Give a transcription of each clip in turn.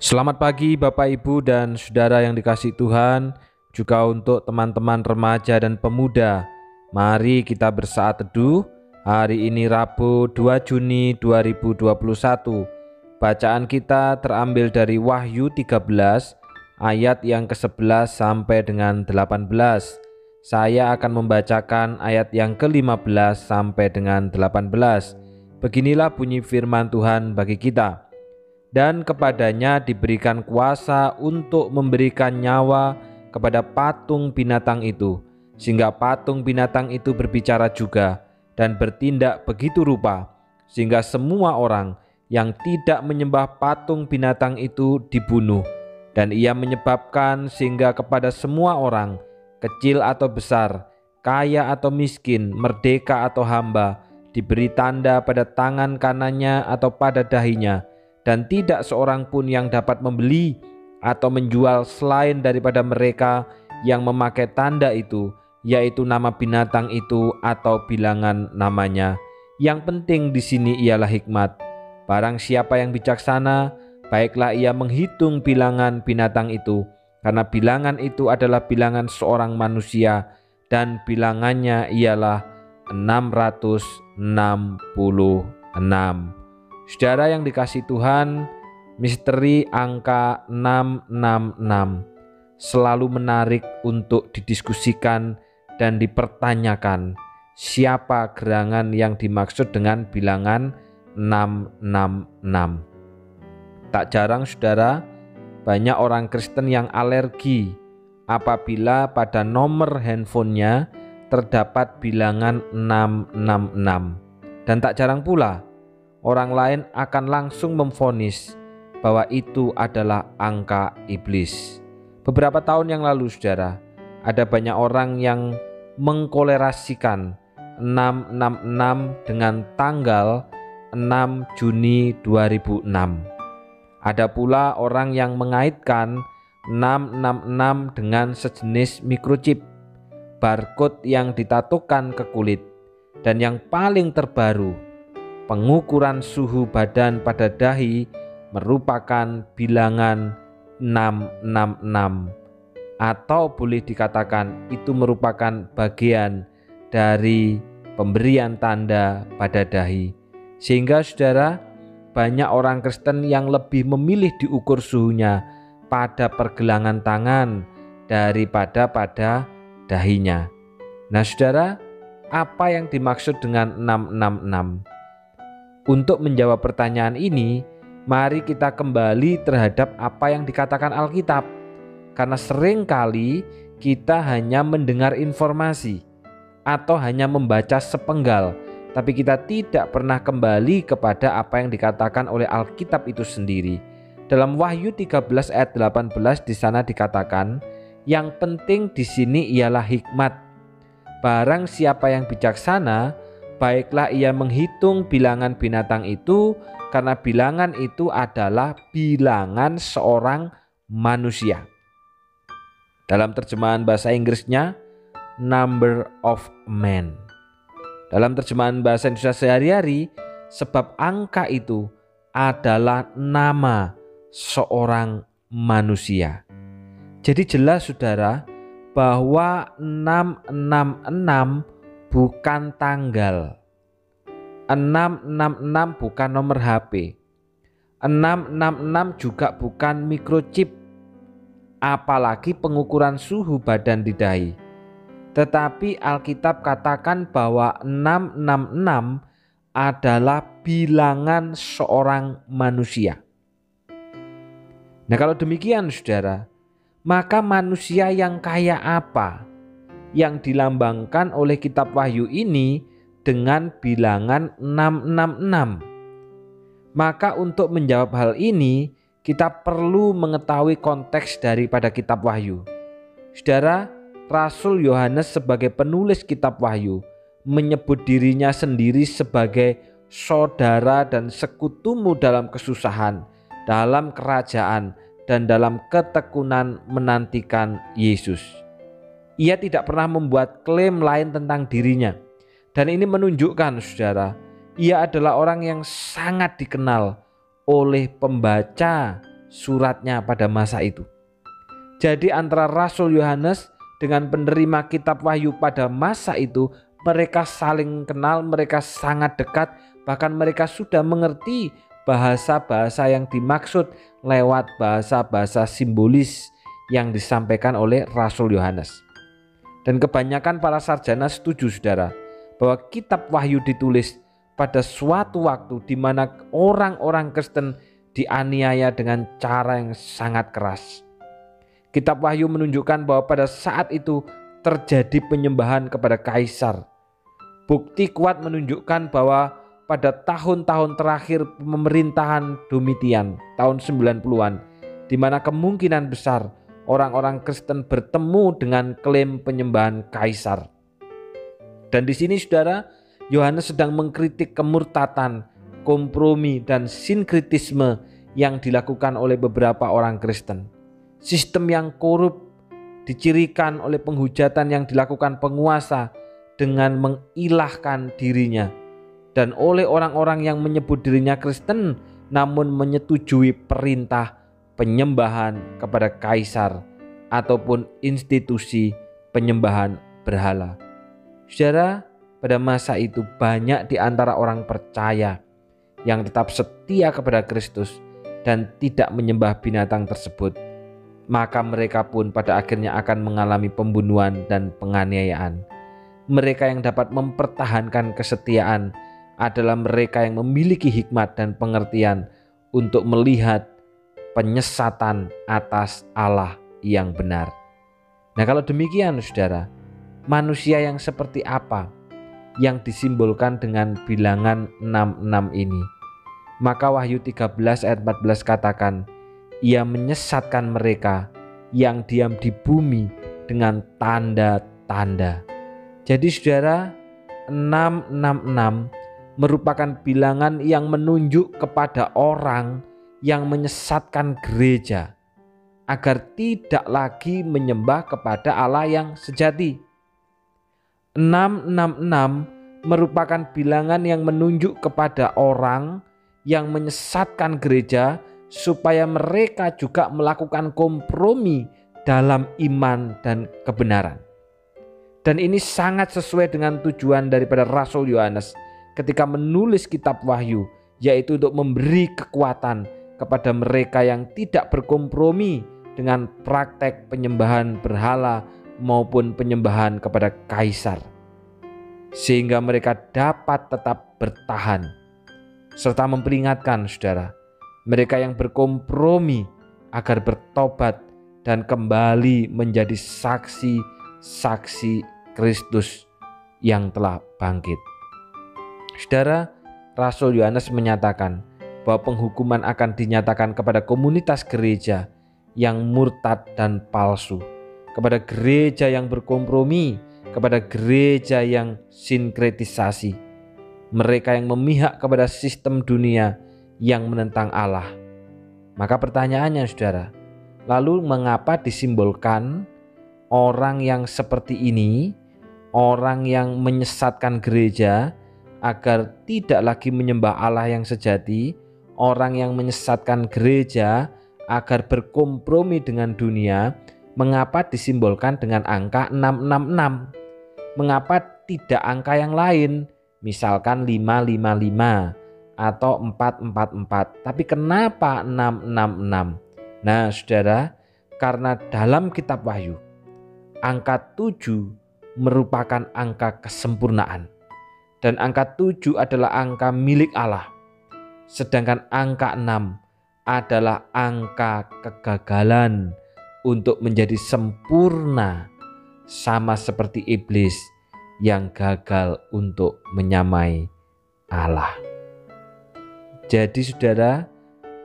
Selamat pagi Bapak Ibu dan Saudara yang dikasihi Tuhan, juga untuk teman-teman remaja dan pemuda. Mari kita bersaat teduh. Hari ini Rabu 2 Juni 2021. Bacaan kita terambil dari Wahyu 13 ayat yang ke-11 sampai dengan 18. Saya akan membacakan ayat yang ke-15 sampai dengan 18. Beginilah bunyi firman Tuhan bagi kita. Dan kepadanya diberikan kuasa untuk memberikan nyawa kepada patung binatang itu, sehingga patung binatang itu berbicara juga dan bertindak begitu rupa, sehingga semua orang yang tidak menyembah patung binatang itu dibunuh. Dan ia menyebabkan sehingga kepada semua orang, kecil atau besar, kaya atau miskin, merdeka atau hamba, diberi tanda pada tangan kanannya atau pada dahinya, dan tidak seorang pun yang dapat membeli atau menjual selain daripada mereka yang memakai tanda itu, yaitu nama binatang itu atau bilangan namanya. Yang penting di sini ialah hikmat. Barang siapa yang bijaksana, baiklah ia menghitung bilangan binatang itu, karena bilangan itu adalah bilangan seorang manusia, dan bilangannya ialah 666. Saudara yang dikasihi Tuhan, misteri angka 666 selalu menarik untuk didiskusikan dan dipertanyakan siapa gerangan yang dimaksud dengan bilangan 666. Tak jarang saudara, banyak orang Kristen yang alergi apabila pada nomor handphonenya terdapat bilangan 666. Dan tak jarang pula orang lain akan langsung memvonis bahwa itu adalah angka iblis. Beberapa tahun yang lalu saudara, ada banyak orang yang mengkolerasikan 666 dengan tanggal 6 Juni 2006. Ada pula orang yang mengaitkan 666 dengan sejenis microchip, barcode yang ditatukan ke kulit, dan yang paling terbaru, pengukuran suhu badan pada dahi merupakan bilangan 666, atau boleh dikatakan itu merupakan bagian dari pemberian tanda pada dahi. Sehingga saudara, banyak orang Kristen yang lebih memilih diukur suhunya pada pergelangan tangan daripada pada dahinya. Nah saudara, apa yang dimaksud dengan 666? Untuk menjawab pertanyaan ini, mari kita kembali terhadap apa yang dikatakan Alkitab. Karena seringkali kita hanya mendengar informasi atau hanya membaca sepenggal, tapi kita tidak pernah kembali kepada apa yang dikatakan oleh Alkitab itu sendiri. Dalam Wahyu 13 ayat 18 di sana dikatakan, yang penting di sini ialah hikmat. Barang siapa yang bijaksana, baiklah ia menghitung bilangan binatang itu, karena bilangan itu adalah bilangan seorang manusia. Dalam terjemahan bahasa Inggrisnya, number of man. Dalam terjemahan bahasa Indonesia sehari-hari, sebab angka itu adalah nama seorang manusia. Jadi jelas saudara, bahwa 666 bukan tanggal, 666 bukan nomor HP, 666 juga bukan microchip, apalagi pengukuran suhu badan di dahi. Tetapi Alkitab katakan bahwa 666 adalah bilangan seorang manusia. Nah kalau demikian saudara, maka manusia yang kaya apa yang dilambangkan oleh kitab Wahyu ini dengan bilangan 666? Maka untuk menjawab hal ini, kita perlu mengetahui konteks daripada kitab Wahyu. Saudara, Rasul Yohanes sebagai penulis kitab Wahyu menyebut dirinya sendiri sebagai saudara dan sekutumu dalam kesusahan, dalam kerajaan, dan dalam ketekunan menantikan Yesus. Ia tidak pernah membuat klaim lain tentang dirinya. Dan ini menunjukkan saudara, ia adalah orang yang sangat dikenal oleh pembaca suratnya pada masa itu. Jadi antara Rasul Yohanes dengan penerima kitab Wahyu pada masa itu, mereka saling kenal, mereka sangat dekat, bahkan mereka sudah mengerti bahasa-bahasa yang dimaksud lewat bahasa-bahasa simbolis yang disampaikan oleh Rasul Yohanes. Dan kebanyakan para sarjana setuju, saudara, bahwa kitab Wahyu ditulis pada suatu waktu di mana orang-orang Kristen dianiaya dengan cara yang sangat keras. Kitab Wahyu menunjukkan bahwa pada saat itu terjadi penyembahan kepada kaisar. Bukti kuat menunjukkan bahwa pada tahun-tahun terakhir pemerintahan Domitian tahun 90-an, di mana kemungkinan besar orang-orang Kristen bertemu dengan klaim penyembahan kaisar. Dan di sini, saudara, Yohanes sedang mengkritik kemurtatan, kompromi, dan sinkritisme yang dilakukan oleh beberapa orang Kristen. Sistem yang korup dicirikan oleh penghujatan yang dilakukan penguasa dengan mengilahkan dirinya, dan oleh orang-orang yang menyebut dirinya Kristen namun menyetujui perintah penyembahan kepada kaisar ataupun institusi penyembahan berhala. Saudara, pada masa itu banyak di antara orang percaya yang tetap setia kepada Kristus dan tidak menyembah binatang tersebut. Maka mereka pun pada akhirnya akan mengalami pembunuhan dan penganiayaan. Mereka yang dapat mempertahankan kesetiaan adalah mereka yang memiliki hikmat dan pengertian untuk melihat penyesatan atas Allah yang benar. Nah, kalau demikian, saudara, manusia yang seperti apa yang disimbolkan dengan bilangan 66 ini? Maka Wahyu 13 ayat 14 katakan, ia menyesatkan mereka yang diam di bumi dengan tanda-tanda. Jadi saudara, 666 merupakan bilangan yang menunjuk kepada orang yang menyesatkan gereja agar tidak lagi menyembah kepada Allah yang sejati. 666 merupakan bilangan yang menunjuk kepada orang yang menyesatkan gereja supaya mereka juga melakukan kompromi dalam iman dan kebenaran. Dan ini sangat sesuai dengan tujuan daripada Rasul Yohanes ketika menulis kitab Wahyu, yaitu untuk memberi kekuatan kepada mereka yang tidak berkompromi dengan praktek penyembahan berhala maupun penyembahan kepada kaisar, sehingga mereka dapat tetap bertahan, serta memperingatkan saudara, mereka yang berkompromi agar bertobat dan kembali menjadi saksi-saksi Kristus yang telah bangkit. Saudara, Rasul Yohanes menyatakan bahwa penghukuman akan dinyatakan kepada komunitas gereja yang murtad dan palsu, kepada gereja yang berkompromi, kepada gereja yang sinkretisasi, mereka yang memihak kepada sistem dunia yang menentang Allah. Maka pertanyaannya saudara, lalu mengapa disimbolkan orang yang seperti ini, orang yang menyesatkan gereja agar tidak lagi menyembah Allah yang sejati, orang yang menyesatkan gereja agar berkompromi dengan dunia, mengapa disimbolkan dengan angka 666? Mengapa tidak angka yang lain, misalkan 555 atau 444, tapi kenapa 666? Nah saudara, karena dalam kitab Wahyu angka 7 merupakan angka kesempurnaan, dan angka 7 adalah angka milik Allah, sedangkan angka 6 adalah angka kegagalan untuk menjadi sempurna, sama seperti iblis yang gagal untuk menyamai Allah. Jadi saudara,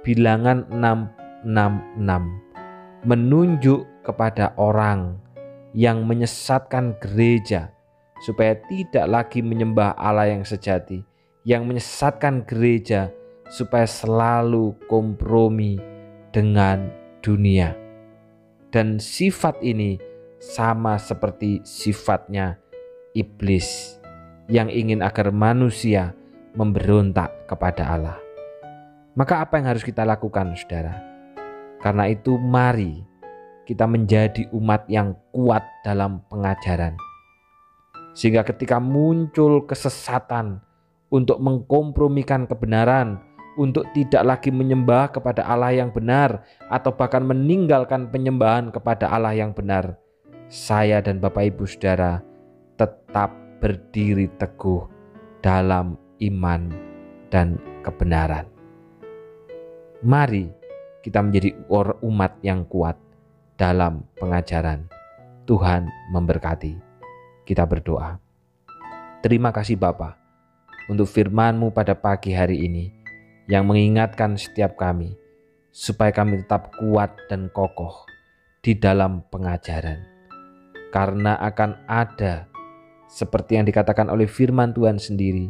bilangan 666 menunjuk kepada orang yang menyesatkan gereja supaya tidak lagi menyembah Allah yang sejati, yang menyesatkan gereja supaya selalu kompromi dengan dunia. Dan sifat ini sama seperti sifatnya iblis yang ingin agar manusia memberontak kepada Allah. Maka apa yang harus kita lakukan saudara? Karena itu mari kita menjadi umat yang kuat dalam pengajaran. Sehingga ketika muncul kesesatan untuk mengkompromikan kebenaran, untuk tidak lagi menyembah kepada Allah yang benar, atau bahkan meninggalkan penyembahan kepada Allah yang benar, saya dan Bapak Ibu Saudara tetap berdiri teguh dalam iman dan kebenaran. Mari kita menjadi umat yang kuat dalam pengajaran. Tuhan memberkati. Kita berdoa. Terima kasih Bapa untuk firman-Mu pada pagi hari ini yang mengingatkan setiap kami supaya kami tetap kuat dan kokoh di dalam pengajaran. Karena akan ada, seperti yang dikatakan oleh firman Tuhan sendiri,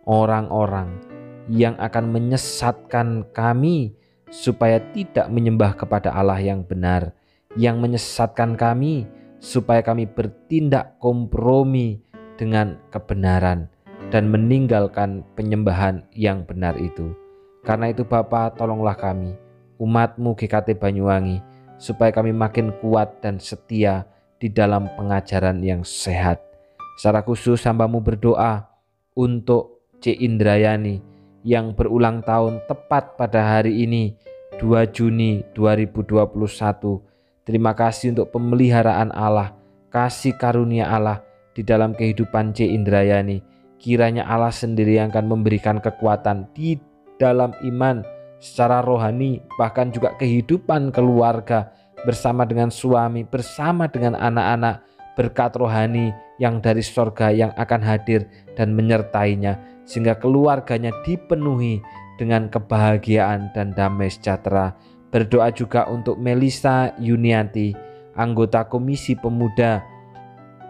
orang-orang yang akan menyesatkan kami supaya tidak menyembah kepada Allah yang benar, yang menyesatkan kami supaya kami bertindak kompromi dengan kebenaran dan meninggalkan penyembahan yang benar itu. Karena itu Bapa, tolonglah kami, umat-Mu GKT Banyuwangi, supaya kami makin kuat dan setia di dalam pengajaran yang sehat. Secara khusus hamba-Mu berdoa untuk C. Indrayani yang berulang tahun tepat pada hari ini 2 Juni 2021. Terima kasih untuk pemeliharaan Allah, kasih karunia Allah di dalam kehidupan C. Indrayani. Kiranya Allah sendiri yang akan memberikan kekuatan di dalam iman secara rohani, bahkan juga kehidupan keluarga bersama dengan suami, bersama dengan anak-anak, berkat rohani yang dari sorga yang akan hadir dan menyertainya, sehingga keluarganya dipenuhi dengan kebahagiaan dan damai sejahtera. Berdoa juga untuk Melisa Yunianti, anggota Komisi Pemuda,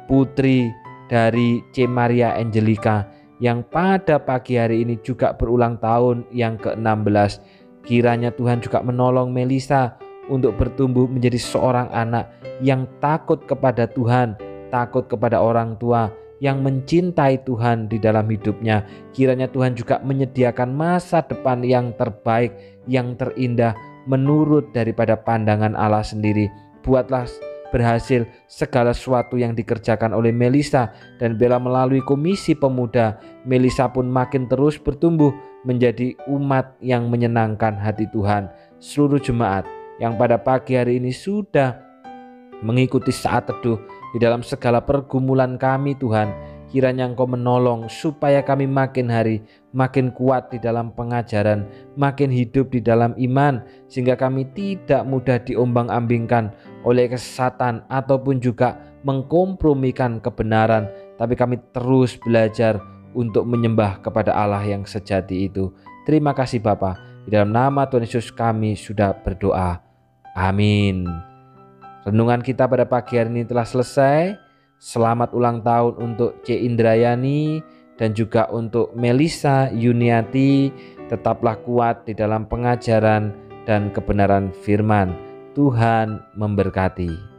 putri dari C. Maria Angelica, yang pada pagi hari ini juga berulang tahun yang ke-16. Kiranya Tuhan juga menolong Melisa untuk bertumbuh menjadi seorang anak yang takut kepada Tuhan, takut kepada orang tua, yang mencintai Tuhan di dalam hidupnya. Kiranya Tuhan juga menyediakan masa depan yang terbaik, yang terindah, menurut daripada pandangan Allah sendiri. Buatlah berhasil segala sesuatu yang dikerjakan oleh Melisa, dan bila melalui Komisi Pemuda, Melisa pun makin terus bertumbuh menjadi umat yang menyenangkan hati Tuhan. Seluruh jemaat yang pada pagi hari ini sudah mengikuti saat teduh di dalam segala pergumulan kami, Tuhan, kiranya Engkau menolong supaya kami makin hari makin kuat di dalam pengajaran, makin hidup di dalam iman, sehingga kami tidak mudah diombang-ambingkan oleh kesesatan ataupun juga mengkompromikan kebenaran, tapi kami terus belajar untuk menyembah kepada Allah yang sejati itu. Terima kasih Bapa, di dalam nama Tuhan Yesus kami sudah berdoa. Amin. Renungan kita pada pagi hari ini telah selesai. Selamat ulang tahun untuk C. Indrayani dan juga untuk Melisa Yuniati. Tetaplah kuat di dalam pengajaran dan kebenaran firman. Tuhan memberkati.